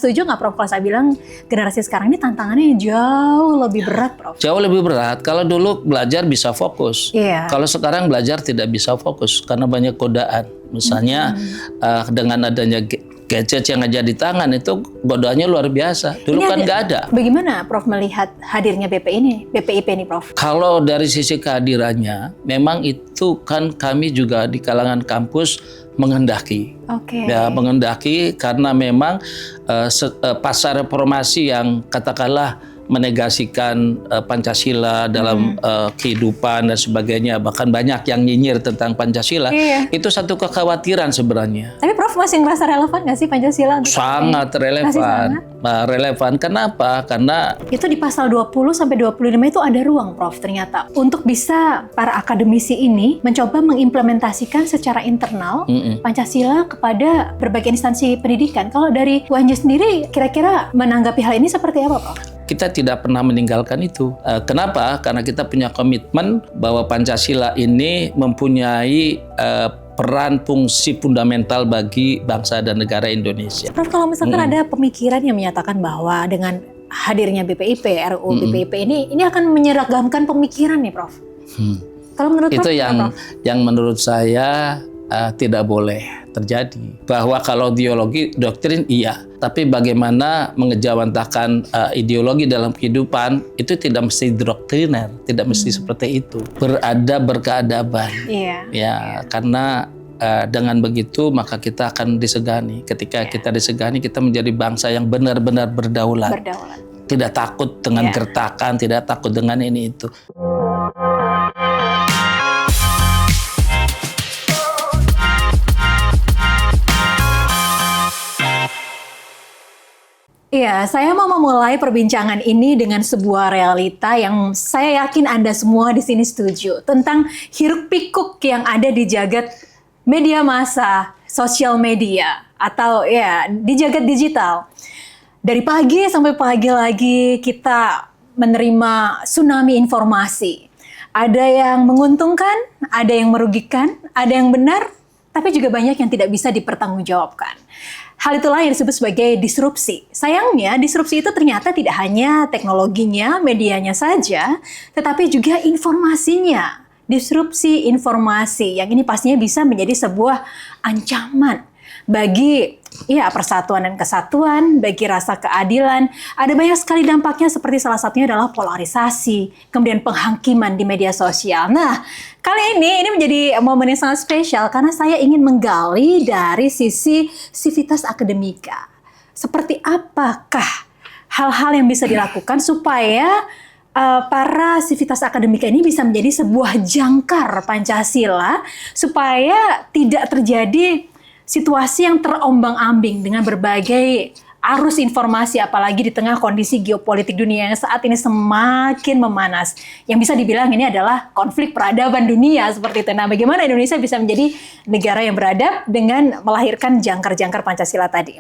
setuju nggak Prof kalau saya bilang generasi sekarang ini tantangannya jauh lebih berat, Prof? Jauh lebih berat. Kalau dulu belajar bisa fokus. Iya. Kalau sekarang belajar tidak bisa fokus karena banyak godaan. Misalnya dengan adanya gadget yang aja di tangan itu godaannya luar biasa. Dulu kan nggak ada. Bagaimana Prof melihat hadirnya BPIP ini, Prof? Kalau dari sisi kehadirannya, memang itu kan kami juga di kalangan kampus menghendaki. Oke. Ya, menghendaki karena memang pasca reformasi yang katakanlah menegasikan Pancasila dalam kehidupan dan sebagainya, bahkan banyak yang nyinyir tentang Pancasila. Iya. Itu satu kekhawatiran sebenarnya. Tapi Prof masih ngerasa relevan nggak sih Pancasila? Sangat relevan. Masih sangat? Relevan. Kenapa? Karena itu di pasal 20 sampai 25 itu ada ruang, Prof, ternyata untuk bisa para akademisi ini mencoba mengimplementasikan secara internal Pancasila kepada berbagai instansi pendidikan. Kalau dari Bu Anju sendiri, kira-kira menanggapi hal ini seperti apa, Prof? kita tidak pernah meninggalkan itu. Kenapa? Karena kita punya komitmen bahwa Pancasila ini mempunyai peran fungsi fundamental bagi bangsa dan negara Indonesia. Prof, kalau misalkan ada pemikiran yang menyatakan bahwa dengan hadirnya BPIP, RUU BPIP ini akan menyeragamkan pemikiran nih, Prof. Kalau menurut itu Prof, yang menurut saya tidak boleh terjadi. Bahwa kalau ideologi doktrin iya, tapi bagaimana mengejawantahkan ideologi dalam kehidupan itu tidak mesti doktriner, tidak mesti seperti itu. Beradab, berkeadaban. Iya. Ya, karena dengan begitu maka kita akan disegani. Ketika kita disegani, kita menjadi bangsa yang benar-benar berdaulat. Tidak takut dengan gertakan, tidak takut dengan ini itu. Iya, saya mau memulai perbincangan ini dengan sebuah realita yang saya yakin Anda semua di sini setuju. Tentang hiruk-pikuk yang ada di jagat media massa, sosial media, atau ya di jagat digital. Dari pagi sampai pagi lagi kita menerima tsunami informasi. Ada yang menguntungkan, ada yang merugikan, ada yang benar, tapi juga banyak yang tidak bisa dipertanggungjawabkan. Hal itulah yang disebut sebagai disrupsi. Sayangnya, disrupsi itu ternyata tidak hanya teknologinya, medianya saja, tetapi juga informasinya. Disrupsi informasi yang ini pastinya bisa menjadi sebuah ancaman bagi persatuan dan kesatuan, bagi rasa keadilan. Ada banyak sekali dampaknya, seperti salah satunya adalah polarisasi, kemudian penghakiman di media sosial. Nah, kali ini menjadi momen yang sangat spesial karena saya ingin menggali dari sisi sivitas akademika. Seperti apakah hal-hal yang bisa dilakukan supaya para sivitas akademika ini bisa menjadi sebuah jangkar Pancasila, supaya tidak terjadi situasi yang terombang-ambing dengan berbagai arus informasi, apalagi di tengah kondisi geopolitik dunia yang saat ini semakin memanas. Yang bisa dibilang ini adalah konflik peradaban dunia seperti itu. Nah, bagaimana Indonesia bisa menjadi negara yang beradab dengan melahirkan jangkar-jangkar Pancasila tadi.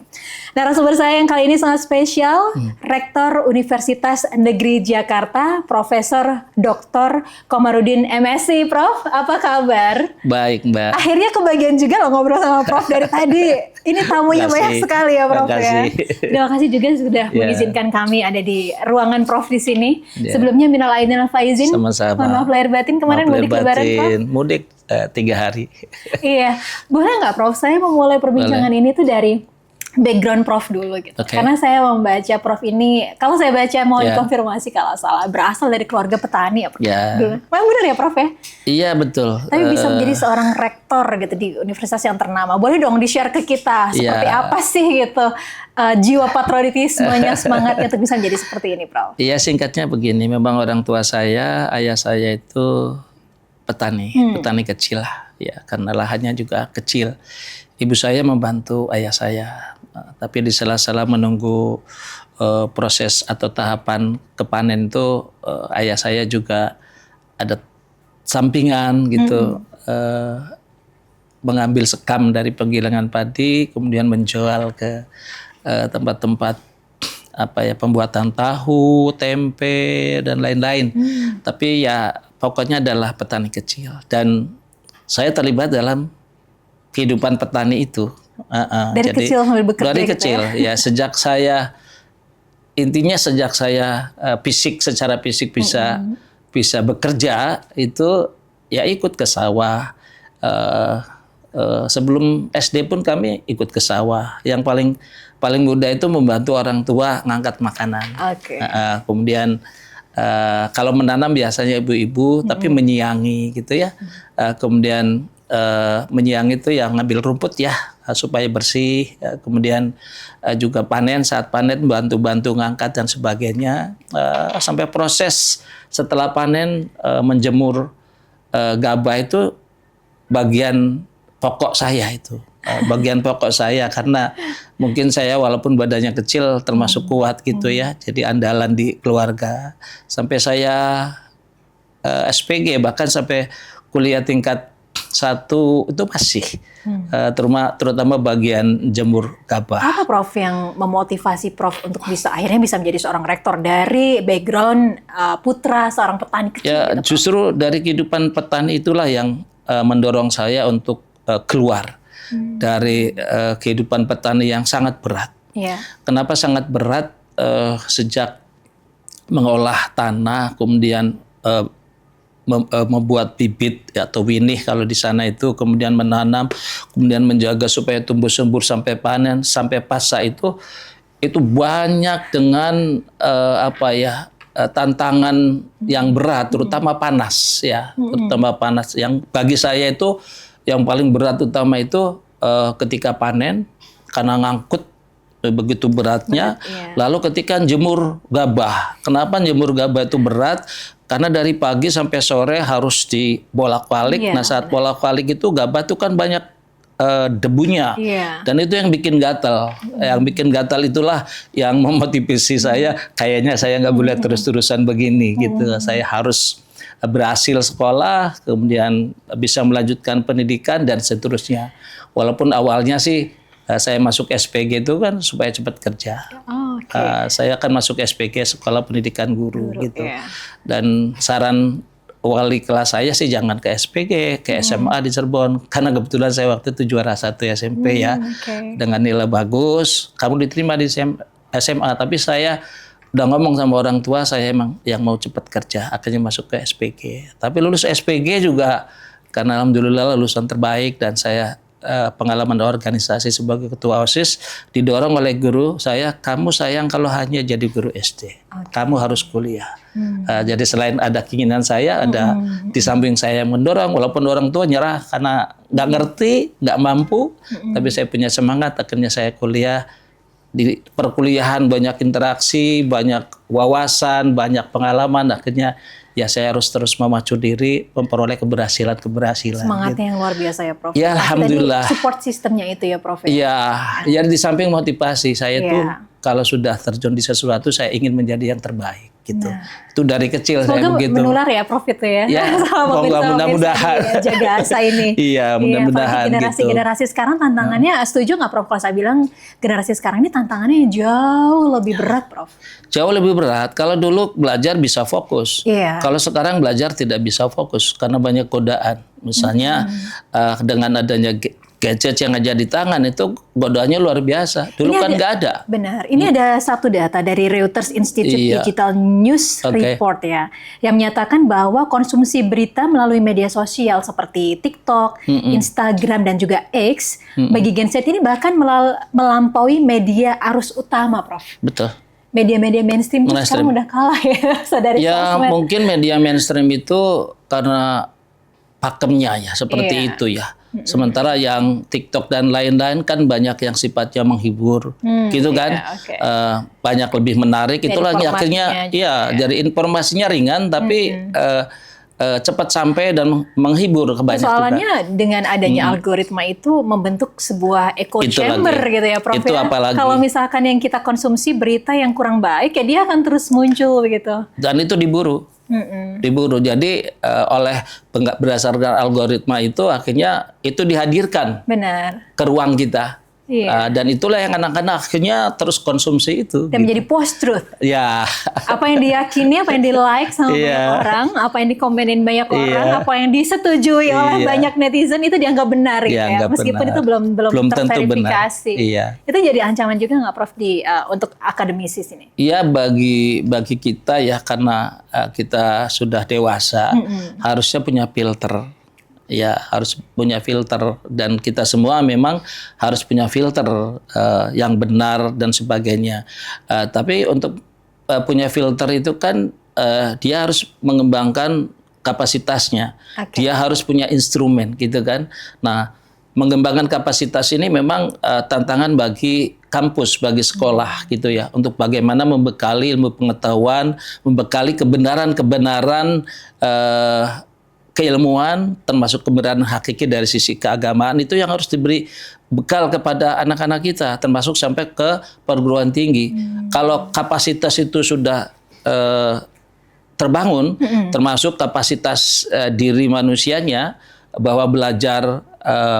Narasumber saya yang kali ini sangat spesial, Rektor Universitas Negeri Jakarta, Profesor Dr. Komarudin MSc. Prof, apa kabar? Baik, Mbak. Akhirnya kebagian juga loh ngobrol sama Prof dari tadi. Ini tamunya banyak sekali ya, Prof ya. Terima kasih juga sudah mengizinkan kami ada di ruangan Prof di sini. Sebelumnya minal aidin wal faizin. Sama-sama. Mohon maaf lahir batin, kemarin mudik lebaran, Prof. Mudik 3 hari. Iya, boleh nggak Prof? Saya memulai perbincangan ini tuh dari background Prof dulu gitu. Karena saya membaca Prof ini, kalau saya baca mau dikonfirmasi kalau salah, berasal dari keluarga petani ya Prof. Memang benar ya Prof ya? Iya betul. Tapi bisa menjadi seorang rektor gitu di universitas yang ternama. Boleh dong di-share ke kita seperti apa sih gitu jiwa patriotismenya, semangatnya untuk bisa menjadi seperti ini Prof. Iya, singkatnya begini, memang orang tua saya, ayah saya itu petani, petani kecil lah ya, karena lahannya juga kecil. Ibu saya membantu ayah saya. Tapi di sela-sela menunggu proses atau tahapan kepanen itu ayah saya juga ada sampingan gitu, mengambil sekam dari penggilingan padi, kemudian menjual ke tempat-tempat pembuatan tahu, tempe dan lain-lain. Tapi ya pokoknya adalah petani kecil dan saya terlibat dalam kehidupan petani itu. Dari Jadi, kecil sambil bekerja dari gitu kecil ya sejak saya secara fisik bisa bekerja itu ya ikut ke sawah. Eh, Sebelum SD pun kami ikut ke sawah. Yang paling mudah itu membantu orang tua ngangkat makanan. Oke. Kemudian kalau menanam biasanya ibu-ibu, tapi menyiangi gitu ya. Kemudian menyiangi itu yang ngambil rumput ya supaya bersih. Kemudian juga saat panen bantu-bantu ngangkat dan sebagainya. Sampai proses setelah panen menjemur gabah itu bagian pokok saya itu. Bagian pokok saya karena mungkin saya walaupun badannya kecil termasuk kuat gitu ya. Jadi andalan di keluarga. Sampai saya SPG bahkan sampai kuliah tingkat 1 itu masih terutama bagian jemur gabah. Apa Prof yang memotivasi Prof untuk akhirnya bisa menjadi seorang rektor dari background putra seorang petani kecil? Ya, gitu, justru dari kehidupan petani itulah yang mendorong saya untuk keluar dari kehidupan petani yang sangat berat. Yeah. Kenapa sangat berat? Sejak mengolah tanah, kemudian membuat bibit atau winih kalau di sana itu, kemudian menanam, kemudian menjaga supaya tumbuh subur sampai panen, sampai pasca itu banyak dengan tantangan yang berat, terutama panas ya, terutama panas. Yang bagi saya itu yang paling berat utama itu ketika panen karena ngangkut begitu beratnya. Lalu ketika jemur gabah, kenapa jemur gabah itu berat? Karena dari pagi sampai sore harus dibolak-balik. Nah saat bolak-balik itu gabah itu kan banyak debunya, dan itu yang bikin gatal. Yang bikin gatal itulah yang memotivasi saya. Kayaknya saya nggak boleh terus-terusan begini gitu. Saya harus berhasil sekolah, kemudian bisa melanjutkan pendidikan dan seterusnya. Walaupun awalnya sih saya masuk SPG itu kan supaya cepat kerja. Saya akan masuk SPG Sekolah Pendidikan Guru gitu. Dan saran wali kelas saya sih jangan ke SPG, ke SMA di Cirebon. Karena kebetulan saya waktu itu juara 1 SMP ya. Dengan nilai bagus, kamu diterima di SMA. Tapi saya udah ngomong sama orang tua saya emang yang mau cepat kerja, akhirnya masuk ke SPG. Tapi lulus SPG juga karena alhamdulillah lulusan terbaik dan saya pengalaman organisasi sebagai ketua OSIS didorong oleh guru saya, kamu sayang kalau hanya jadi guru SD, kamu harus kuliah. Jadi selain ada keinginan saya, ada di samping saya yang mendorong, walaupun orang tua nyerah karena nggak ngerti, nggak mampu, tapi saya punya semangat, akhirnya saya kuliah. Di perkuliahan banyak interaksi, banyak wawasan, banyak pengalaman, akhirnya ya saya harus terus memacu diri, memperoleh keberhasilan. Semangatnya yang luar biasa ya Prof. Ya alhamdulillah. Support sistemnya itu ya Prof. Iya, ya di samping motivasi saya tuh kalau sudah terjun di sesuatu saya ingin menjadi yang terbaik gitu. Itu dari kecil. Semoga saya begitu. Menular ya Prof itu ya. Ya, mudah-mudahan. Jaga asa ini. Iya, mudah-mudahan gitu. Generasi sekarang tantangannya, setuju nggak Prof kalau saya bilang generasi sekarang ini tantangannya jauh lebih berat Prof? Jauh lebih berat. Kalau dulu belajar bisa fokus. Kalau sekarang belajar tidak bisa fokus karena banyak godaan. Misalnya dengan adanya gadget yang aja di tangan itu godaannya luar biasa. Dulu kan nggak ada. Benar. Ini ada satu data dari Reuters Institute Digital News Report ya, yang menyatakan bahwa konsumsi berita melalui media sosial seperti TikTok, Instagram dan juga X bagi Gen Z ini bahkan melampaui media arus utama, Prof. Betul. Media-media mainstream itu sekarang udah kalah ya dari sosmed. Mungkin media mainstream itu karena pakemnya ya seperti itu ya. Sementara yang TikTok dan lain-lain kan banyak yang sifatnya menghibur, gitu kan, banyak lebih menarik. Itulah akhirnya, jadi informasinya ringan tapi cepat sampai dan menghibur kebanyakan. Soalnya dengan adanya algoritma itu membentuk sebuah echo chamber gitu ya, Prof. Itu apalagi. Kalau misalkan yang kita konsumsi berita yang kurang baik, ya dia akan terus muncul begitu. Dan itu diburu. Jadi berdasarkan algoritma itu akhirnya itu dihadirkan ke ruang kita. Iya. Dan itulah yang anak-anak akhirnya terus konsumsi itu. Dan menjadi post-truth. Ya. Apa yang diyakini, apa yang di-like sama Iya. banyak orang, apa yang dikomenin banyak Iya. orang, apa yang disetujui oleh Iya. banyak netizen itu dianggap benar gitu ya. Dianggap Meskipun benar. itu belum tentu benar. terverifikasi. Iya. Itu jadi ancaman juga nggak Prof untuk akademisi sini? Iya, bagi kita ya, karena kita sudah dewasa, harusnya punya filter. Ya, harus punya filter, dan kita semua memang harus punya filter yang benar dan sebagainya. Tapi untuk punya filter itu kan dia harus mengembangkan kapasitasnya. Oke. Dia harus punya instrumen gitu kan. Nah, mengembangkan kapasitas ini memang tantangan bagi kampus, bagi sekolah gitu ya, untuk bagaimana membekali ilmu pengetahuan, membekali kebenaran-kebenaran keilmuan, termasuk kebenaran hakiki dari sisi keagamaan, itu yang harus diberi bekal kepada anak-anak kita, termasuk sampai ke perguruan tinggi. Kalau kapasitas itu sudah terbangun, termasuk kapasitas diri manusianya, bahwa belajar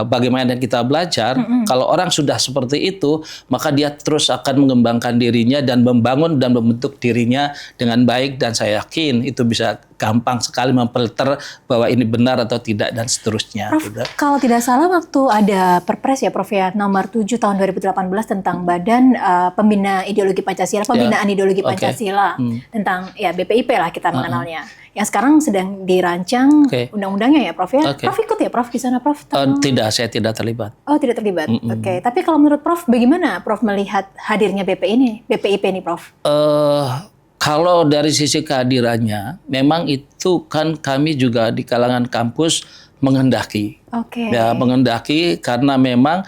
bagaimana kita belajar, kalau orang sudah seperti itu, maka dia terus akan mengembangkan dirinya dan membangun dan membentuk dirinya dengan baik, dan saya yakin itu bisa gampang sekali memfilter bahwa ini benar atau tidak dan seterusnya. Prof, gitu. kalau tidak salah waktu ada Perpres ya Prof ya, nomor 7 tahun 2018 tentang Badan Pembina Ideologi Pancasila, Pembinaan Ideologi Oke. Pancasila, tentang ya BPIP lah kita mengenalnya. Yang sekarang sedang dirancang undang-undangnya ya Prof ya. Oke. Prof ikut ya Prof di sana Prof? Tidak, saya tidak terlibat. Oh, tidak terlibat. Oke, tapi kalau menurut Prof bagaimana Prof melihat hadirnya BPIP ini Prof? Kalau dari sisi kehadirannya, memang itu kan kami juga di kalangan kampus menghendaki. Oke. Ya, menghendaki karena memang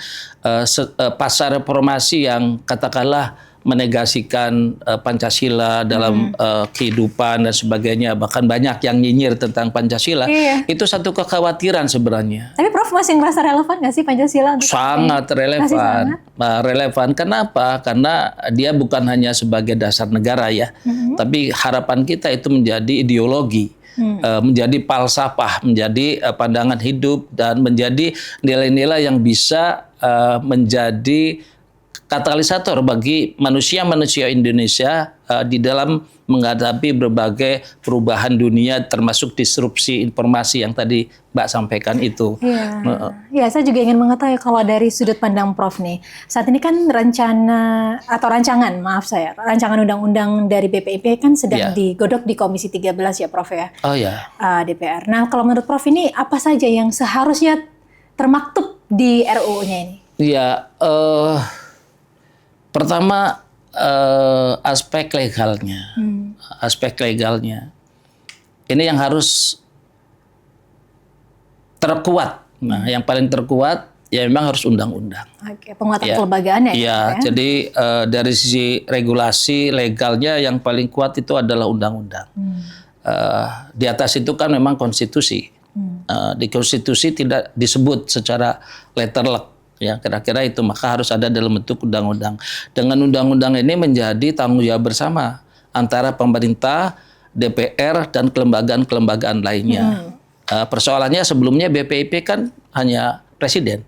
pasca reformasi yang katakanlah menegasikan Pancasila dalam kehidupan dan sebagainya, bahkan banyak yang nyinyir tentang Pancasila, Iya. itu satu kekhawatiran sebenarnya. Tapi Prof masih ngerasa relevan nggak sih Pancasila? Untuk Sangat Masih relevan. sangat? Relevan kenapa? Karena dia bukan hanya sebagai dasar negara ya, tapi harapan kita itu menjadi ideologi, menjadi falsafah, menjadi pandangan hidup, dan menjadi nilai-nilai yang bisa menjadi katalisator bagi manusia-manusia Indonesia di dalam menghadapi berbagai perubahan dunia, termasuk disrupsi informasi yang tadi Mbak sampaikan itu. Iya. Ya, saya juga ingin mengetahui kalau dari sudut pandang Prof nih. Saat ini kan rancangan undang-undang dari BPIP kan sedang digodok di Komisi 13 ya Prof ya. Oh ya. DPR. Nah, kalau menurut Prof ini apa saja yang seharusnya termaktub di RUU-nya ini? Ya, pertama aspek legalnya. Aspek legalnya. Ini yang harus terkuat. Nah, yang paling terkuat ya memang harus undang-undang. Oke, penguatan kelembagaan ya. Ya, jadi dari sisi regulasi legalnya yang paling kuat itu adalah undang-undang. Di atas itu kan memang konstitusi. Di konstitusi tidak disebut secara letterlek. Ya, kira-kira itu, maka harus ada dalam bentuk undang-undang. Dengan undang-undang ini menjadi tanggung jawab bersama antara pemerintah, DPR, dan kelembagaan-kelembagaan lainnya. Persoalannya sebelumnya BPIP kan hanya presiden,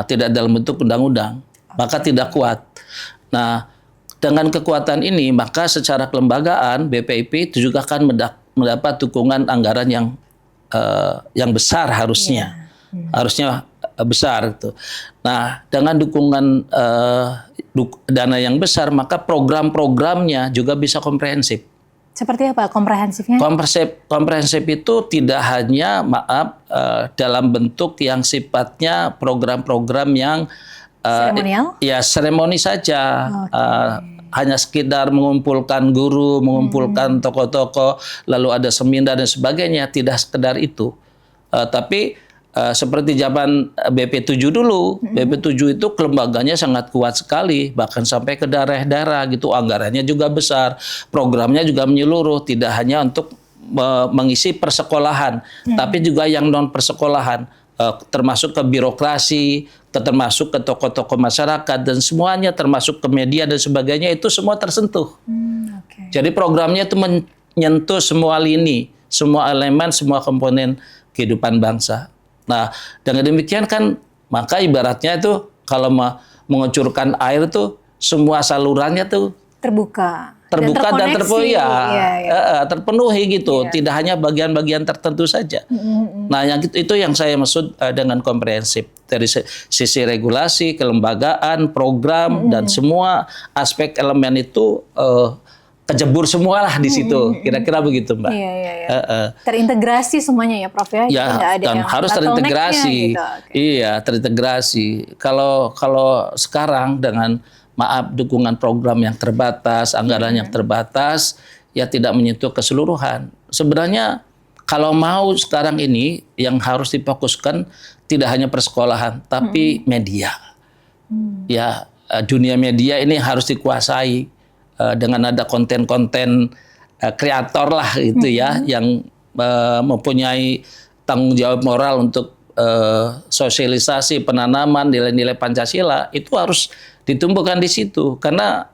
tidak dalam bentuk undang-undang, maka tidak kuat. Nah, dengan kekuatan ini, maka secara kelembagaan BPIP itu juga akan mendapat dukungan anggaran yang besar harusnya. Harusnya besar gitu. Nah, dengan dukungan dana yang besar, maka program-programnya juga bisa komprehensif. Seperti apa komprehensifnya? Komprehensif itu tidak hanya dalam bentuk yang sifatnya program-program yang seremonial? Ya, seremoni saja. Hanya sekedar mengumpulkan guru, mengumpulkan tokoh-tokoh, lalu ada seminar dan sebagainya, tidak sekedar itu. Tapi seperti zaman BP7 dulu, BP7 itu kelembaganya sangat kuat sekali, bahkan sampai ke daerah-daerah gitu, anggarannya juga besar, programnya juga menyeluruh, tidak hanya untuk mengisi persekolahan, tapi juga yang non persekolahan, termasuk ke birokrasi, termasuk ke tokoh-tokoh masyarakat, dan semuanya termasuk ke media dan sebagainya, itu semua tersentuh. Jadi programnya itu menyentuh semua lini, semua elemen, semua komponen kehidupan bangsa. Nah, dengan demikian kan, maka ibaratnya itu kalau mengucurkan air tuh semua salurannya tuh terbuka dan terpenuhi, ya. terpenuhi gitu. Tidak hanya bagian-bagian tertentu saja. Nah, yang itu yang saya maksud dengan komprehensif dari sisi regulasi, kelembagaan, program dan semua aspek elemen itu kejebur semua lah di situ. Kira-kira begitu, Mbak. Iya. Terintegrasi semuanya ya, Prof ya. Ya, nggak ada dan yang harus bottleneck-nya terintegrasi. gitu. Iya, terintegrasi. Kalau sekarang dengan maaf dukungan program yang terbatas, anggaran yang terbatas, ya tidak menyentuh keseluruhan. Sebenarnya kalau mau sekarang ini yang harus difokuskan tidak hanya persekolahan, tapi media. Ya, dunia media ini harus dikuasai dengan ada konten-konten kreator lah gitu ya, yang mempunyai tanggung jawab moral untuk sosialisasi penanaman nilai-nilai Pancasila itu harus ditumbuhkan di situ karena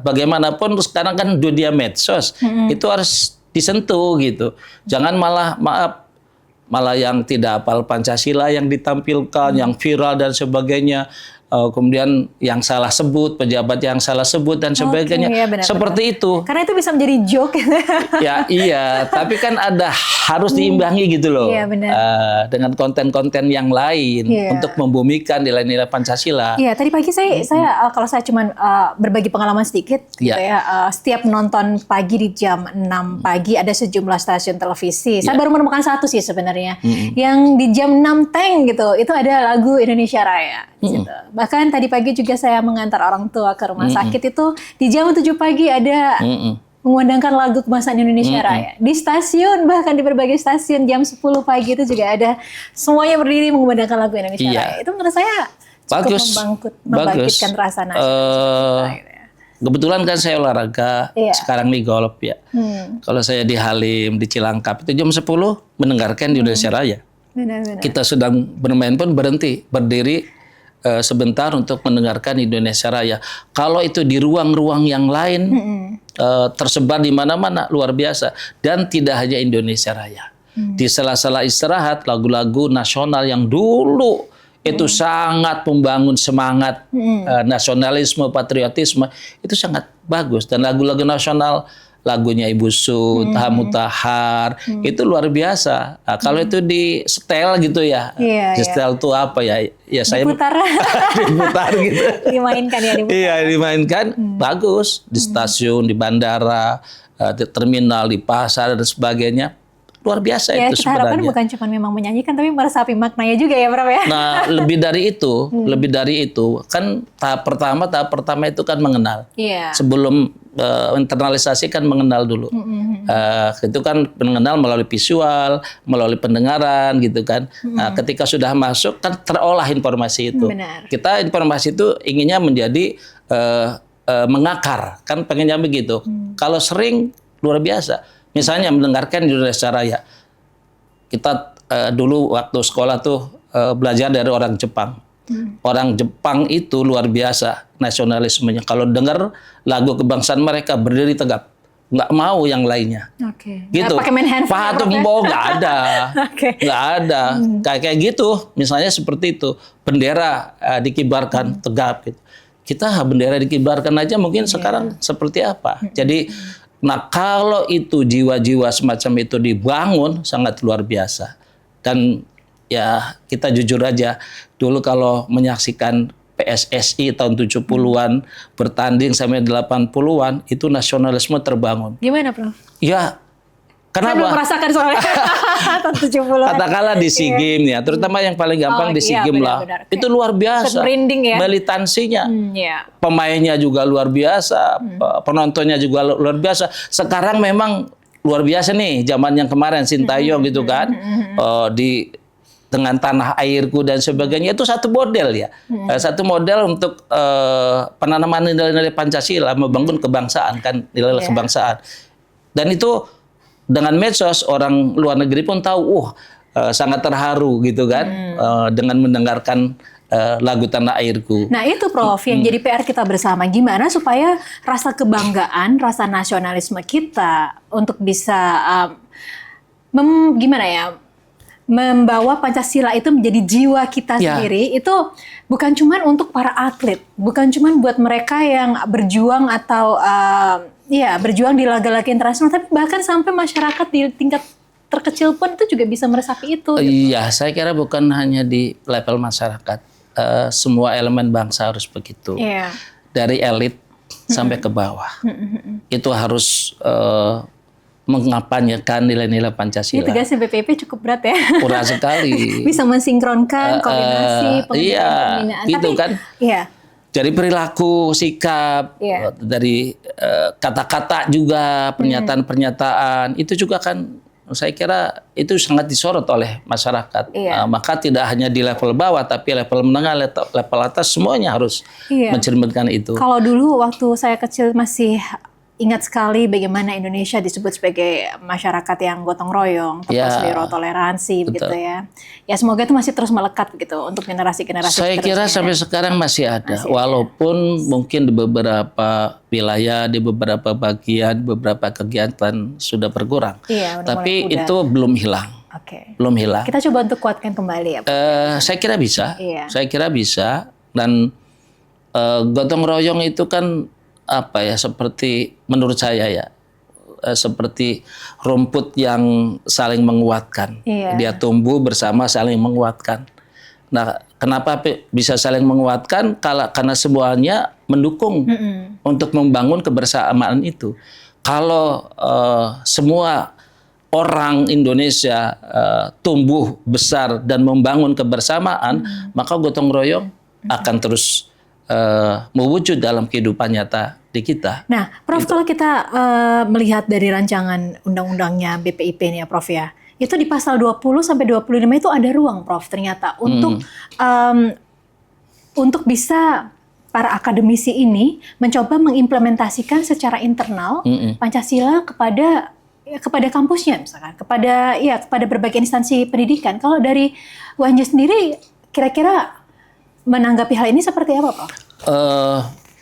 bagaimanapun sekarang kan dunia medsos itu harus disentuh gitu. Jangan malah yang tidak hafal Pancasila yang ditampilkan, yang viral dan sebagainya. Kemudian yang salah sebut, pejabat yang salah sebut dan sebagainya. Iya, benar, seperti itu. Karena itu bisa menjadi joke. Ya iya, tapi kan harus diimbangi gitu loh. Iya, benar. Dengan konten-konten yang lain untuk membumikan nilai-nilai Pancasila. Iya, tadi pagi saya kalau saya cuma berbagi pengalaman sedikit gitu ya. Setiap nonton pagi di jam 6 pagi ada sejumlah stasiun televisi. Saya baru menemukan satu sih sebenarnya. Yang di jam 6 teng gitu, itu ada lagu Indonesia Raya gitu. Bahkan tadi pagi juga saya mengantar orang tua ke rumah sakit itu di jam 7 pagi ada mengundangkan lagu kebangsaan Indonesia Raya. Di stasiun, bahkan di berbagai stasiun jam 10 pagi itu juga ada semuanya berdiri mengumandangkan lagu Indonesia Raya. Itu menurut saya cukup membangkitkan rasa nasionalisme. Kebetulan kan saya olahraga, sekarang nih golf ya. Kalau saya di Halim, di Cilangkap itu jam 10 mendengarkan Indonesia Raya. Benar-benar. Kita sedang bermain pun berdiri sebentar untuk mendengarkan Indonesia Raya. Kalau itu di ruang-ruang yang lain tersebar di mana-mana luar biasa dan tidak hanya Indonesia Raya. Di sela-sela istirahat lagu-lagu nasional yang dulu itu sangat membangun semangat nasionalisme, patriotisme itu sangat bagus dan lagu-lagu nasional lagunya Ibu Sud, Hamutahar, itu luar biasa. Nah, kalau itu di setel gitu ya, di setel itu apa ya? Ya saya diputar, diputar gitu. Dimainkan ya, diputar. Iya, dimainkan, bagus di stasiun, di bandara, di terminal, di pasar dan sebagainya. Luar biasa ya, itu kita harapkan sebenarnya. bukan cuma memang menyanyikan, tapi meresapi maknanya juga ya, Prof ya. Nah, lebih dari itu, kan tahap pertama itu kan mengenal. Sebelum internalisasi kan mengenal dulu. Itu kan mengenal melalui visual, melalui pendengaran gitu kan. Nah, ketika sudah masuk kan terolah informasi itu. Benar. Kita informasi itu inginnya menjadi mengakar, kan pengennya begitu. Kalau sering luar biasa. Misalnya mendengarkan Indonesia Raya. Kita dulu waktu sekolah tuh belajar dari orang Jepang. Orang Jepang itu luar biasa nasionalismenya. Kalau dengar lagu kebangsaan mereka berdiri tegap, nggak mau yang lainnya. Gitu. Pakai main handphone. Nggak ada, nggak ada. Kayak gitu. Misalnya seperti itu, bendera dikibarkan tegap. Gitu. Kita bendera dikibarkan aja mungkin sekarang seperti apa. Jadi, nah kalau itu jiwa-jiwa semacam itu dibangun sangat luar biasa. Dan ya kita jujur aja, dulu kalau menyaksikan PSSI tahun 70-an bertanding sampai 80-an, itu nasionalisme terbangun. Gimana, Prof? Ya, kenapa? Saya belum merasakan soalnya tahun 70-an. Katakanlah di SEA Games ya, terutama yang paling gampang di SEA Games lah. Itu luar biasa. Ya? Militansinya. Pemainnya juga luar biasa, penontonnya juga luar biasa. Sekarang memang luar biasa nih, zaman yang kemarin Sintayong gitu kan, dengan tanah airku dan sebagainya, itu satu model ya, satu model untuk penanaman nilai-nilai Pancasila, membangun kebangsaan kan, nilai kebangsaan. Dan itu dengan medsos orang luar negeri pun tahu, sangat terharu gitu kan, dengan mendengarkan lagu Tanah Airku. Nah itu Prof, yang jadi PR kita bersama. Gimana supaya rasa kebanggaan, rasa nasionalisme kita untuk bisa, gimana ya, membawa Pancasila itu menjadi jiwa kita Ya. sendiri, itu bukan cuman untuk para atlet, bukan cuman buat mereka yang berjuang atau berjuang di laga-laga internasional, tapi bahkan sampai masyarakat di tingkat terkecil pun itu juga bisa meresapi itu. Iya, saya kira bukan hanya di level masyarakat, semua elemen bangsa harus begitu. Iya. Dari elit sampai ke bawah. Itu harus mengapanyakan nilai-nilai Ini Pancasila. tugasnya BPIP cukup berat ya. Kurang sekali. Bisa mensinkronkan koordinasi Iya, pembinaan. gitu Tapi, kan. Iya. Dari perilaku, sikap, Iya. dari kata-kata juga, pernyataan-pernyataan, itu juga kan saya kira itu sangat disorot oleh masyarakat. Iya. Maka tidak hanya di level bawah, tapi level menengah, level atas, semuanya harus Iya. mencerminkan itu. Kalau dulu waktu saya kecil masih ingat sekali bagaimana Indonesia disebut sebagai masyarakat yang gotong royong, Ya. zero toleransi, begitu ya. Ya semoga itu masih terus melekat begitu untuk generasi-generasi Saya kira seterusnya. sampai sekarang masih ada, Masih ada. walaupun mungkin di beberapa wilayah, di beberapa bagian, beberapa kegiatan sudah berkurang. Iya, udah Tapi mulai pudar. itu belum hilang, Oke. belum hilang. Kita coba untuk kuatkan kembali ya, Pak. Saya kira bisa, Iya. saya kira bisa. Dan gotong royong itu kan apa ya, seperti menurut saya ya, seperti rumput yang saling menguatkan. Iya. Dia tumbuh bersama, saling menguatkan. Nah, kenapa bisa saling menguatkan? Karena semuanya mendukung untuk membangun kebersamaan itu. Kalau semua orang Indonesia tumbuh besar dan membangun kebersamaan, maka gotong royong akan terus mewujud dalam kehidupan nyata di kita. Nah, Prof, kalau kita melihat dari rancangan undang-undangnya BPIP nih ya, Prof ya, itu di pasal 20 sampai 25 itu ada ruang, Prof, ternyata untuk bisa para akademisi ini mencoba mengimplementasikan secara internal Pancasila kepada kampusnya, misalkan kepada berbagai instansi pendidikan. Kalau dari UNJ sendiri, kira-kira menanggapi hal ini seperti apa, Prof?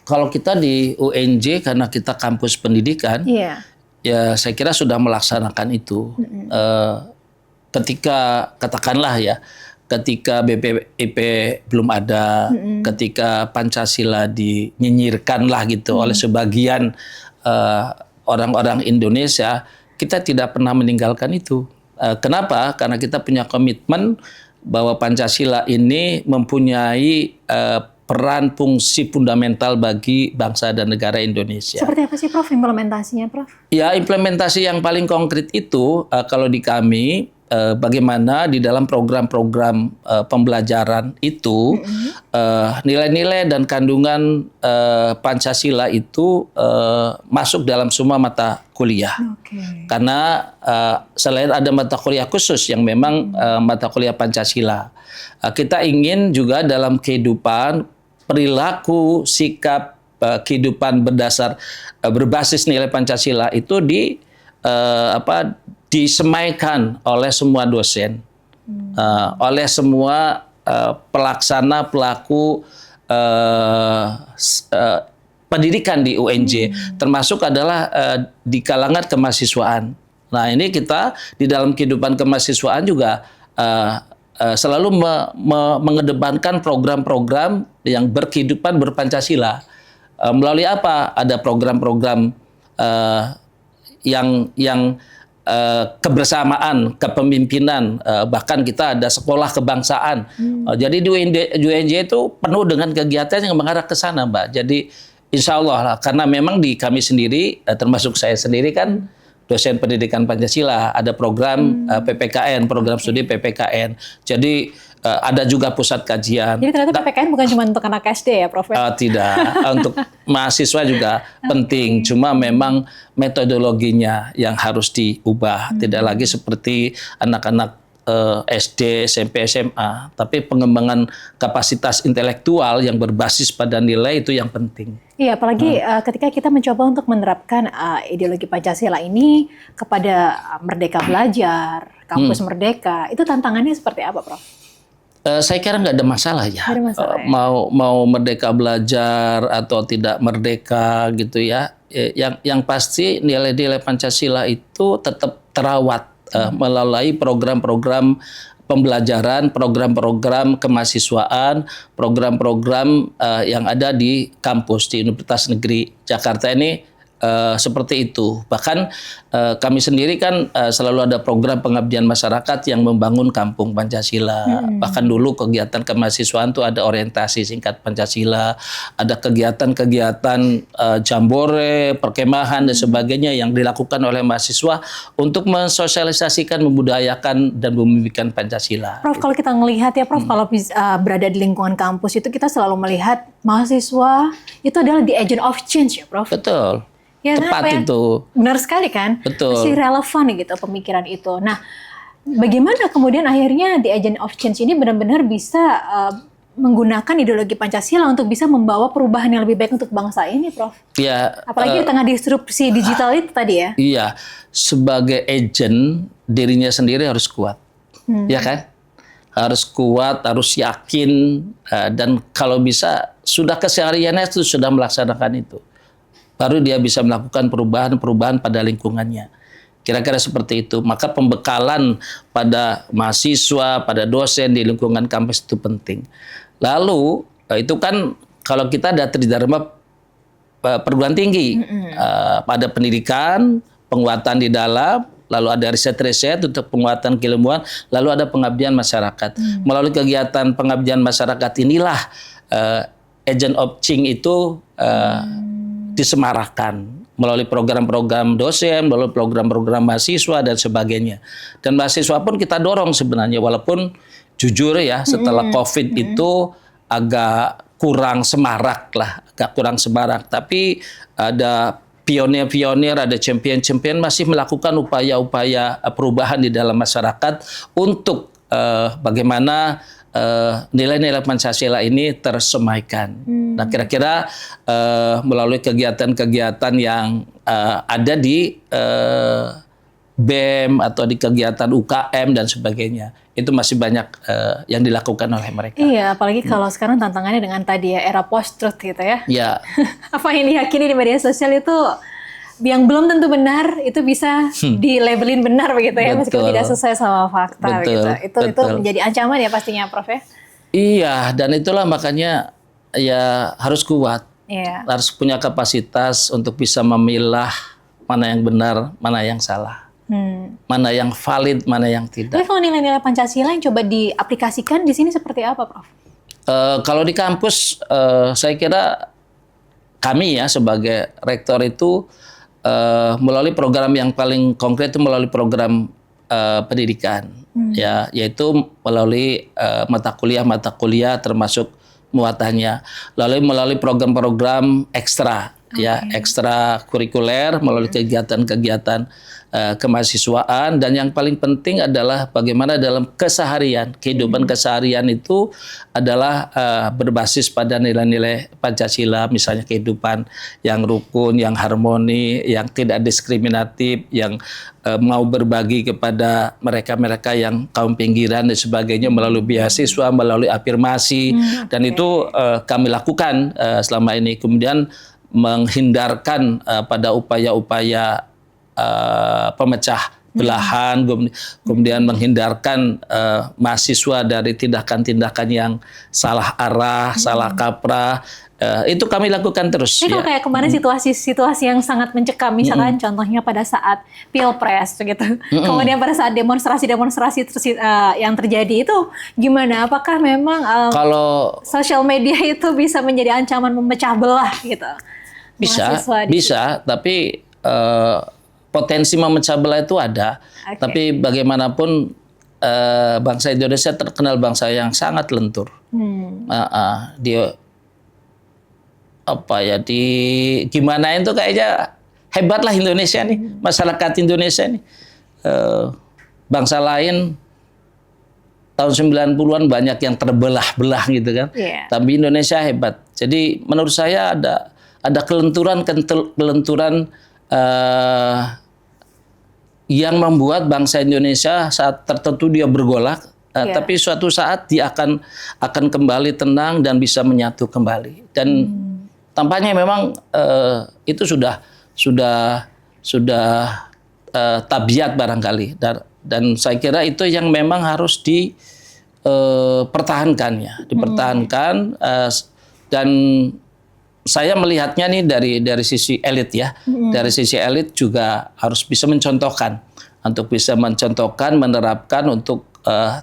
Kalau kita di UNJ, karena kita kampus pendidikan, Iya. ya saya kira sudah melaksanakan itu. Ketika katakanlah ya, ketika BPIP belum ada, ketika Pancasila dinyinyirkan lah gitu oleh sebagian orang-orang Indonesia, kita tidak pernah meninggalkan itu. Kenapa? Karena kita punya komitmen bahwa Pancasila ini mempunyai peran fungsi fundamental bagi bangsa dan negara Indonesia. Seperti apa sih, Prof, implementasinya, Prof? Ya, implementasi yang paling konkret itu kalau di kami, bagaimana di dalam program-program pembelajaran itu nilai-nilai dan kandungan Pancasila itu masuk dalam semua mata kuliah. Oke. Karena selain ada mata kuliah khusus yang memang mata kuliah Pancasila, kita ingin juga dalam kehidupan, perilaku, sikap, kehidupan berbasis nilai Pancasila itu disemaikan oleh semua dosen, oleh semua pelaksana, pelaku pendidikan di UNJ, termasuk adalah di kalangan kemahasiswaan. Nah, ini kita di dalam kehidupan kemahasiswaan juga selalu mengedepankan program-program yang berkehidupan berpancasila. Melalui apa? Ada program-program yang kebersamaan, kepemimpinan, bahkan kita ada sekolah kebangsaan. Jadi di UNJ itu penuh dengan kegiatan yang mengarah ke sana, Mbak. Jadi insya Allah lah, karena memang di kami sendiri, termasuk saya sendiri kan dosen pendidikan Pancasila, ada program PPKN, program studi PPKN. Jadi ada juga pusat kajian. Jadi ternyata PPKN bukan cuma untuk anak SD ya, Prof? Tidak, untuk mahasiswa juga penting. Cuma memang metodologinya yang harus diubah. Tidak lagi seperti anak-anak SD, SMP, SMA. Tapi pengembangan kapasitas intelektual yang berbasis pada nilai itu yang penting. Iya, apalagi ketika kita mencoba untuk menerapkan ideologi Pancasila ini kepada Merdeka Belajar, kampus Merdeka, itu tantangannya seperti apa, Prof? Saya kira nggak ada masalah ya. Nggak ada masalah, ya? Mau Merdeka Belajar atau tidak merdeka gitu ya. Yang pasti nilai-nilai Pancasila itu tetap terawat melalui program-program pembelajaran, program-program kemahasiswaan, program-program yang ada di kampus di Universitas Negeri Jakarta ini seperti itu. Bahkan kami sendiri kan selalu ada program pengabdian masyarakat yang membangun kampung Pancasila. Bahkan dulu kegiatan kemahasiswaan itu ada orientasi singkat Pancasila, ada kegiatan-kegiatan jambore, perkemahan dan sebagainya yang dilakukan oleh mahasiswa untuk mensosialisasikan, membudayakan dan memimpikan Pancasila. Prof, kalau kita melihat ya Prof, kalau berada di lingkungan kampus itu kita selalu melihat mahasiswa itu adalah the agent of change ya Prof. Betul. Ya, Tepat ya? itu. Benar sekali kan? Betul. Masih relevan gitu pemikiran itu. Nah, bagaimana kemudian akhirnya the agent of change ini benar-benar bisa menggunakan ideologi Pancasila untuk bisa membawa perubahan yang lebih baik untuk bangsa ini, Prof? Ya. Apalagi di tengah disrupsi digital itu tadi ya? Iya, sebagai agent dirinya sendiri harus kuat, ya kan? Harus kuat, harus yakin, dan kalau bisa sudah kesehariannya itu sudah melaksanakan itu. Baru dia bisa melakukan perubahan-perubahan pada lingkungannya. Kira-kira seperti itu. Maka pembekalan pada mahasiswa, pada dosen di lingkungan kampus itu penting. Lalu itu kan kalau kita ada tridharma perguruan tinggi, pada pendidikan, penguatan di dalam, lalu ada riset-riset untuk penguatan keilmuan, lalu ada pengabdian masyarakat. Melalui kegiatan pengabdian masyarakat inilah agent of change itu disemarakan melalui program-program dosen, melalui program-program mahasiswa dan sebagainya. Dan mahasiswa pun kita dorong sebenarnya, walaupun jujur ya setelah COVID itu agak kurang semarak lah, agak kurang semarak. Tapi ada pionir-pionir, ada champion-champion masih melakukan upaya-upaya perubahan di dalam masyarakat untuk bagaimana nilai-nilai Pancasila ini tersemaikan. Nah, kira-kira melalui kegiatan-kegiatan yang ada di BEM atau di kegiatan UKM dan sebagainya, itu masih banyak yang dilakukan oleh mereka. Iya, apalagi kalau sekarang tantangannya dengan tadi ya era post-truth gitu ya. Ya. Apa yang diyakini di media sosial itu yang belum tentu benar itu bisa dilabelin benar begitu ya, meskipun tidak sesuai sama fakta gitu. Itu menjadi ancaman ya pastinya Prof ya. Iya, dan itulah makanya ya harus kuat. Iya. Harus punya kapasitas untuk bisa memilah mana yang benar, mana yang salah. Mana yang valid, mana yang tidak. Tapi kalau nilai-nilai Pancasila yang coba diaplikasikan di sini seperti apa, Prof? Kalau di kampus, saya kira kami ya sebagai rektor itu melalui program yang paling konkret itu melalui program pendidikan, ya, yaitu melalui mata kuliah termasuk muatannya, lalu melalui program-program ekstra, ya, ekstra kurikuler melalui kegiatan-kegiatan kemahasiswaan, dan yang paling penting adalah bagaimana dalam keseharian, kehidupan keseharian itu adalah berbasis pada nilai-nilai Pancasila, misalnya kehidupan yang rukun, yang harmoni, yang tidak diskriminatif, yang mau berbagi kepada mereka-mereka yang kaum pinggiran dan sebagainya melalui beasiswa, melalui afirmasi, dan itu kami lakukan selama ini. Kemudian menghindarkan pada upaya-upaya pemecah belahan, kemudian menghindarkan mahasiswa dari tindakan-tindakan yang salah arah, salah kaprah. Itu kami lakukan terus. Ini kalau kayak kemarin situasi-situasi yang sangat mencekam, misalkan contohnya pada saat pilpres, gitu. Kemudian pada saat demonstrasi yang terjadi itu gimana? Apakah memang kalau sosial media itu bisa menjadi ancaman memecah belah, gitu? Bisa, tapi potensi memecah belah itu ada, tapi bagaimanapun bangsa Indonesia terkenal bangsa yang sangat lentur. Gimana itu kayaknya hebat lah Indonesia nih, masyarakat Indonesia nih. Bangsa lain tahun 90-an banyak yang terbelah-belah gitu kan, tapi Indonesia hebat. Jadi menurut saya ada kelenturan yang membuat bangsa Indonesia saat tertentu dia bergolak, tapi suatu saat dia akan kembali tenang dan bisa menyatu kembali. Dan tampaknya memang itu sudah tabiat barangkali Dan saya kira itu yang memang harus dipertahankan ya, dipertahankan. Dan saya melihatnya nih dari sisi elit ya, dari sisi elit juga harus bisa mencontohkan, menerapkan untuk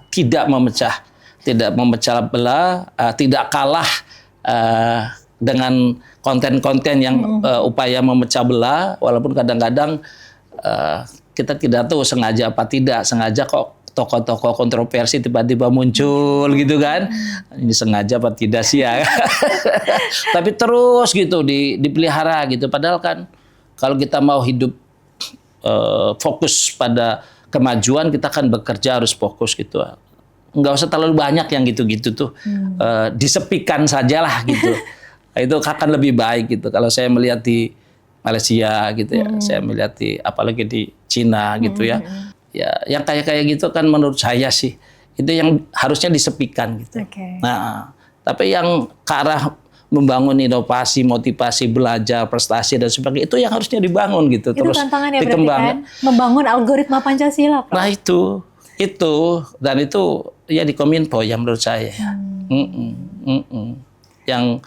tidak memecah belah, tidak kalah dengan konten-konten yang upaya memecah belah, walaupun kadang-kadang kita tidak tahu sengaja apa tidak sengaja kok tokoh-tokoh kontroversi tiba-tiba muncul gitu kan. Ini sengaja apa tidak sih ya. Tapi terus gitu dipelihara gitu. Padahal kan kalau kita mau hidup fokus pada kemajuan, kita kan bekerja harus fokus gitu. Nggak usah terlalu banyak yang gitu-gitu tuh. Disepikan sajalah gitu. Itu akan lebih baik gitu. Kalau saya melihat di Malaysia gitu ya, saya melihat apalagi di Cina gitu ya. Ya, yang kayak gitu kan menurut saya sih itu yang harusnya disepikan gitu. Nah, tapi yang ke arah membangun inovasi, motivasi, belajar, prestasi dan sebagainya itu yang harusnya dibangun gitu. Itu terus tantangannya berarti dikembangkan. kan, membangun algoritma Pancasila, Prof. Nah itu dan itu ya di Kominfo yang menurut saya. Yang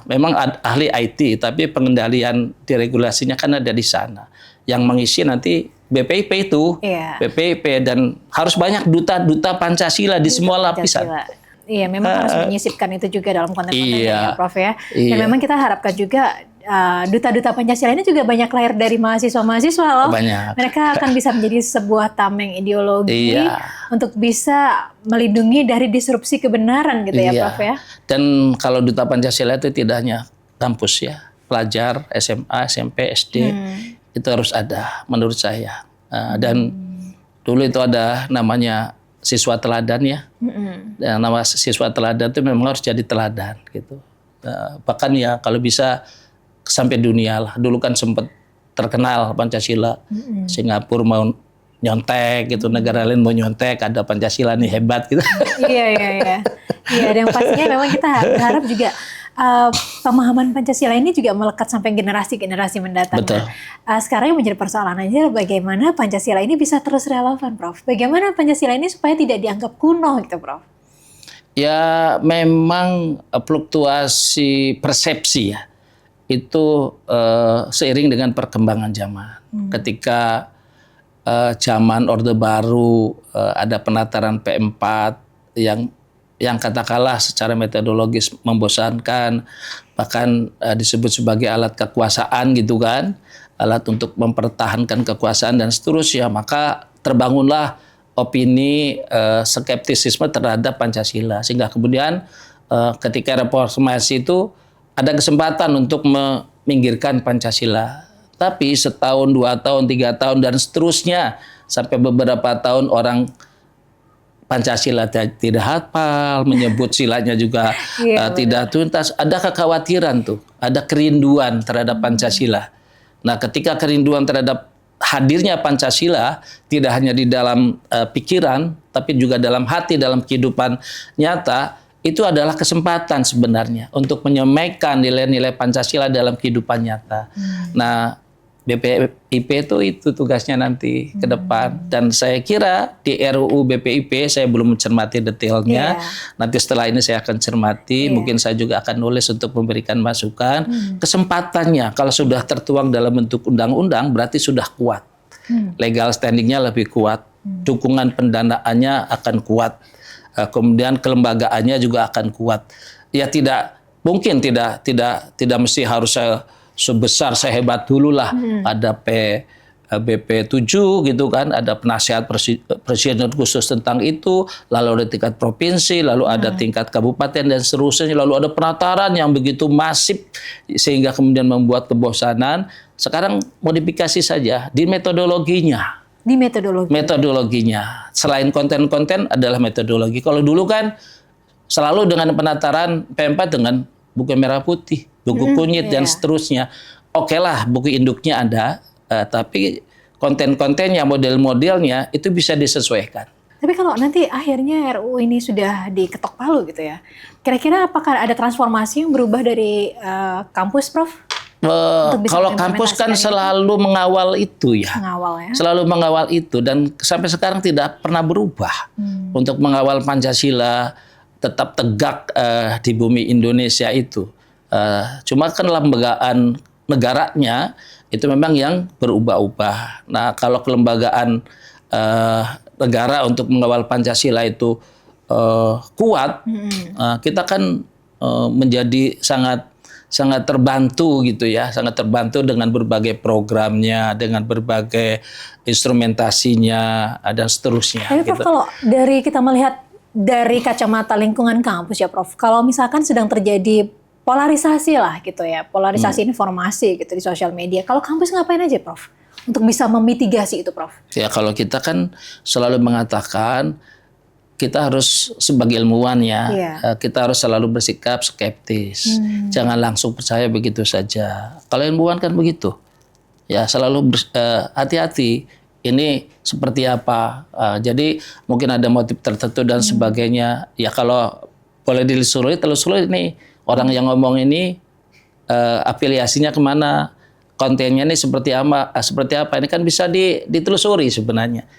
memang ahli IT, tapi pengendalian deregulasinya kan ada di sana. Yang mengisi nanti BPIP itu, BPIP, dan harus banyak duta Pancasila di semua lapisan. Iya, memang harus menyisipkan itu juga dalam konten-kontennya ya, Prof ya. Dan Iya. memang kita harapkan juga duta-duta Pancasila ini juga banyak lahir dari mahasiswa-mahasiswa loh. Banyak. Mereka akan bisa menjadi sebuah tameng ideologi untuk bisa melindungi dari disrupsi kebenaran gitu ya, Prof ya. Dan kalau duta Pancasila itu tidak hanya kampus ya, pelajar SMA, SMP, SD itu harus ada menurut saya. Dan dulu itu ada namanya siswa teladan ya. Dan nama siswa teladan itu memang harus jadi teladan gitu. Bahkan ya kalau bisa sampai dunia lah. Dulu kan sempat terkenal Pancasila. Singapura mau nyontek gitu, negara lain mau nyontek, ada Pancasila nih hebat gitu. Iya, dan pastinya memang kita berharap juga pemahaman Pancasila ini juga melekat sampai generasi-generasi mendatang. Betul. Sekarang yang menjadi persoalan aja bagaimana Pancasila ini bisa terus relevan, Prof. Bagaimana Pancasila ini supaya tidak dianggap kuno gitu, Prof. Ya memang fluktuasi persepsi ya. Itu seiring dengan perkembangan zaman. Ketika zaman Orde Baru ada penataran P4 yang katakanlah secara metodologis membosankan, bahkan disebut sebagai alat kekuasaan gitu kan, alat untuk mempertahankan kekuasaan dan seterusnya, maka terbangunlah opini skeptisisme terhadap Pancasila, sehingga kemudian ketika reformasi itu ada kesempatan untuk meminggirkan Pancasila. Tapi setahun, 2 tahun, 3 tahun dan seterusnya sampai beberapa tahun orang Pancasila tidak hafal, menyebut silanya juga tidak tuntas. Ada kekhawatiran tuh, ada kerinduan terhadap Pancasila. Nah, ketika kerinduan terhadap hadirnya Pancasila tidak hanya di dalam pikiran, tapi juga dalam hati, dalam kehidupan nyata, itu adalah kesempatan sebenarnya untuk menyampaikan nilai-nilai Pancasila dalam kehidupan nyata. Nah, BPIP itu tugasnya nanti ke depan, dan saya kira di RUU BPIP saya belum mencermati detailnya. Nanti setelah ini saya akan cermati, mungkin saya juga akan nulis untuk memberikan masukan. Kesempatannya kalau sudah tertuang dalam bentuk undang-undang berarti sudah kuat. Legal standingnya lebih kuat, dukungan pendanaannya akan kuat, kemudian kelembagaannya juga akan kuat. Ya tidak mungkin tidak mesti harus sebesar sehebat dulu lah. Ada BP7 gitu kan, ada penasihat presiden khusus tentang itu, lalu ada tingkat provinsi, lalu ada tingkat kabupaten dan seterusnya, lalu ada penataran yang begitu masif sehingga kemudian membuat kebosanan. Sekarang modifikasi saja di metodologinya. Di metodologinya. Selain konten-konten adalah metodologi. Kalau dulu kan selalu dengan penataran P4 dengan buku merah putih, buku kunyit dan seterusnya. Oke lah, buku induknya ada, tapi konten-kontennya, model-modelnya itu bisa disesuaikan. Tapi kalau nanti akhirnya RUU ini sudah diketok palu gitu ya, kira-kira apakah ada transformasi yang berubah dari kampus, Prof? Untuk bisa Kalau kampus kan mengimplementasikan selalu mengawal itu ya. Mengawal ya. Selalu mengawal itu dan sampai sekarang tidak pernah berubah untuk mengawal Pancasila tetap tegak di bumi Indonesia itu. Cuma kan lembagaan negaranya itu memang yang berubah-ubah. Nah, kalau kelembagaan negara untuk mengawal Pancasila itu kuat, kita kan menjadi sangat terbantu gitu ya, sangat terbantu dengan berbagai programnya, dengan berbagai instrumentasinya dan seterusnya. Tapi Prof, Gitu. kalau dari kita melihat dari kacamata lingkungan kampus ya Prof, kalau misalkan sedang terjadi polarisasi lah gitu ya, polarisasi informasi gitu di sosial media, kalau kampus ngapain aja Prof? Untuk bisa memitigasi itu Prof? Ya kalau kita kan selalu mengatakan kita harus sebagai ilmuwan ya, kita harus selalu bersikap skeptis, jangan langsung percaya begitu saja. Kalau ilmuwan kan begitu, ya selalu hati-hati. Ini seperti apa? Jadi mungkin ada motif tertentu dan sebagainya. Ya kalau boleh ditelusuri ini orang yang ngomong ini afiliasinya kemana, kontennya ini seperti apa? Ini kan bisa ditelusuri sebenarnya.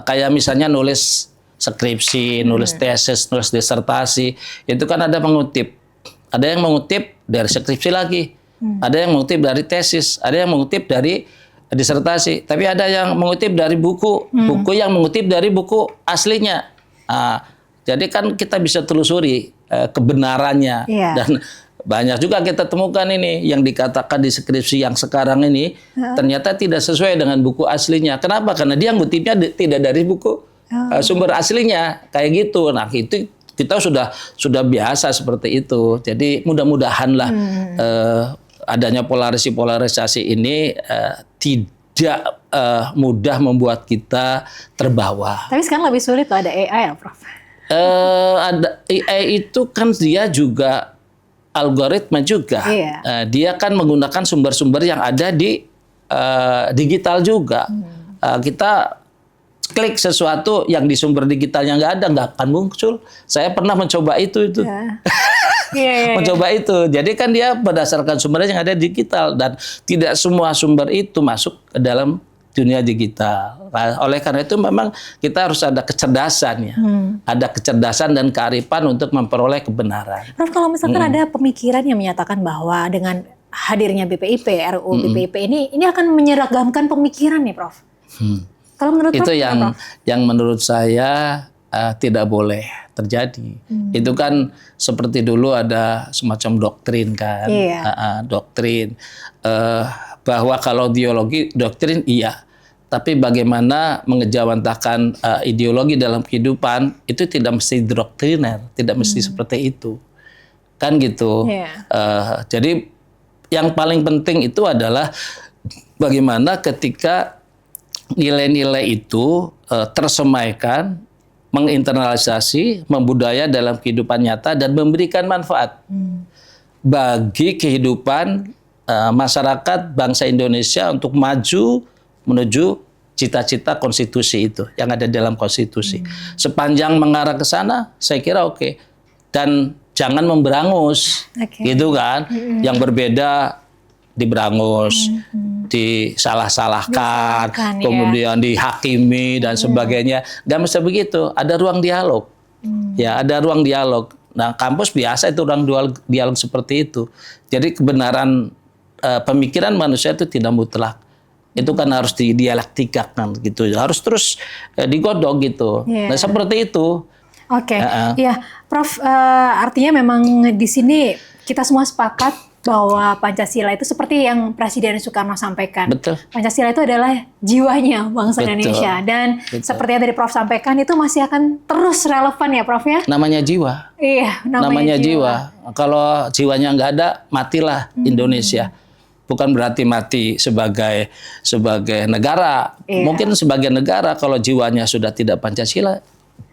Kayak misalnya nulis skripsi, nulis tesis, nulis disertasi, itu kan ada mengutip. Ada yang mengutip dari skripsi lagi, ada yang mengutip dari tesis, ada yang mengutip dari disertasi, tapi ada yang mengutip dari buku, buku yang mengutip dari buku aslinya. Jadi kan kita bisa telusuri kebenarannya dan banyak juga kita temukan ini yang dikatakan di skripsi yang sekarang ini ternyata tidak sesuai dengan buku aslinya. Kenapa? Karena dia ngutipnya tidak dari buku sumber aslinya kayak gitu. Nah itu kita sudah biasa seperti itu. Jadi mudah-mudahanlah adanya polarisasi ini tidak mudah membuat kita terbawa. Tapi sekarang lebih sulit loh, ada AI ya Prof. Ada AI itu kan dia juga algoritma juga. Dia kan menggunakan sumber-sumber yang ada di digital juga. Kita klik sesuatu yang di sumber digitalnya nggak akan muncul. Saya pernah mencoba itu. Mencoba itu. Jadi kan dia berdasarkan sumbernya yang ada digital dan tidak semua sumber itu masuk ke dalam dunia digital. Nah, oleh karena itu memang kita harus ada kecerdasan ya. Ada kecerdasan dan kearifan untuk memperoleh kebenaran. Prof, kalau misalkan ada pemikiran yang menyatakan bahwa dengan hadirnya BPIP, RUU BPIP ini akan menyeragamkan pemikiran nih Prof. Kalau menurut itu Prof, yang menurut saya tidak boleh terjadi. Itu kan seperti dulu ada semacam doktrin kan, doktrin bahwa kalau doktrin iya, tapi bagaimana mengejawantahkan ideologi dalam kehidupan itu tidak mesti doktriner, tidak mesti seperti itu, kan gitu. Jadi yang paling penting itu adalah bagaimana ketika nilai-nilai itu tersemaikan, menginternalisasi, membudaya dalam kehidupan nyata dan memberikan manfaat bagi kehidupan masyarakat bangsa Indonesia untuk maju menuju cita-cita konstitusi itu yang ada dalam konstitusi. Sepanjang mengarah ke sana, saya kira oke. Dan jangan memberangus, gitu kan? Yang berbeda diberangus, disalah-salahkan, kemudian dihakimi dan sebagainya. Gak mesti begitu. Ada ruang dialog. Ya, ada ruang dialog. Nah, kampus biasa itu ruang dialog seperti itu. Jadi kebenaran pemikiran manusia itu tidak mutlak. Itu kan harus didialektikakan gitu. Harus terus digodok gitu. Nah, seperti itu. Ya, Prof, artinya memang di sini kita semua sepakat bahwa Pancasila itu seperti yang Presiden Soekarno sampaikan. Betul. Pancasila itu adalah jiwanya bangsa Indonesia. Dan seperti yang tadi Prof sampaikan itu masih akan terus relevan ya Prof ya? Namanya jiwa. Iya, namanya jiwa. Kalau jiwanya nggak ada, matilah Indonesia. Bukan berarti mati sebagai negara. Mungkin sebagai negara kalau jiwanya sudah tidak Pancasila,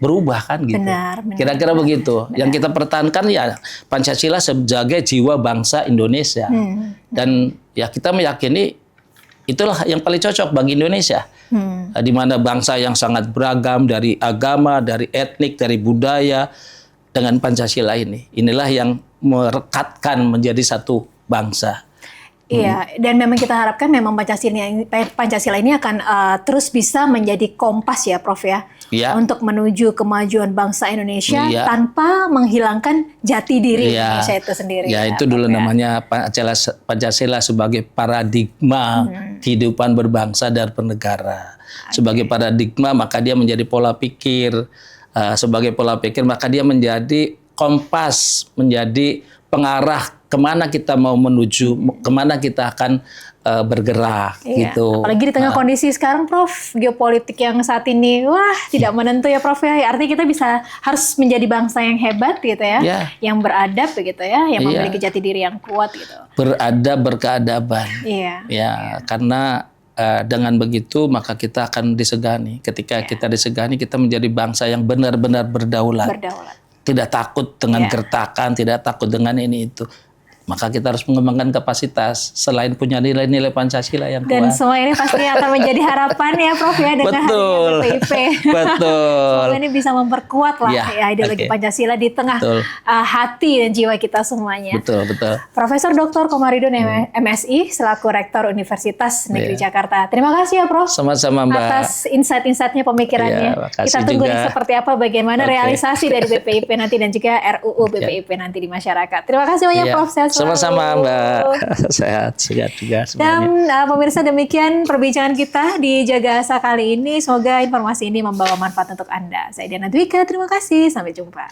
berubah kan gitu. Kira-kira begitu. Yang kita pertahankan ya Pancasila sebagai jiwa bangsa Indonesia. Dan ya kita meyakini itulah yang paling cocok bagi Indonesia. Di mana bangsa yang sangat beragam dari agama, dari etnik, dari budaya dengan Pancasila ini. Inilah yang merekatkan menjadi satu bangsa. Iya, dan memang kita harapkan memang Pancasila ini akan terus bisa menjadi kompas ya, Prof ya, Iya. untuk menuju kemajuan bangsa Indonesia Iya. tanpa menghilangkan jati diri Iya. Indonesia itu sendiri. Ya, itu Prof, dulu ya. namanya Pancasila sebagai paradigma kehidupan berbangsa dan bernegara. Sebagai paradigma maka dia menjadi pola pikir. Sebagai pola pikir maka dia menjadi kompas, menjadi pengarah kemana kita mau menuju, kemana kita akan bergerak Iya. gitu. Apalagi di tengah kondisi sekarang, Prof, geopolitik yang saat ini, wah tidak menentu ya, Prof ya. Artinya kita harus menjadi bangsa yang hebat gitu ya, Ya. yang beradab begitu ya, yang Iya. memiliki jati diri yang kuat gitu. Beradab, berkeadaban. Iya. Ya, karena dengan begitu maka kita akan disegani. Ketika kita disegani, kita menjadi bangsa yang benar-benar berdaulat. Berdaulat. Tidak takut dengan gertakan, tidak takut dengan ini itu. Maka kita harus mengembangkan kapasitas selain punya nilai-nilai Pancasila yang Dan kuat. semua ini pasti akan menjadi harapan ya, Prof ya, dengan Betul. hadirnya BPIP. Betul. Semoga ini bisa memperkuat lah ya ideologi oke. Pancasila di tengah Betul. hati dan jiwa kita semuanya. Betul, betul. Profesor Dr. Komarudin MSI selaku Rektor Universitas Negeri Jakarta. Terima kasih ya, Prof. Sama-sama, Mbak. Atas insight-insightnya, pemikirannya. Iya, makasih Kita tunggu juga. nih seperti apa bagaimana Oke. realisasi dari BPIP nanti dan juga RUU BPIP nanti di masyarakat. Terima kasih banyak, Iya. Prof. Sehat selalu. Sama-sama, Mbak. Sehat juga semuanya. Dan pemirsa, demikian perbincangan kita di Jaga Asa kali ini. Semoga informasi ini membawa manfaat untuk Anda. Saya Diana Dwika, terima kasih. Sampai jumpa.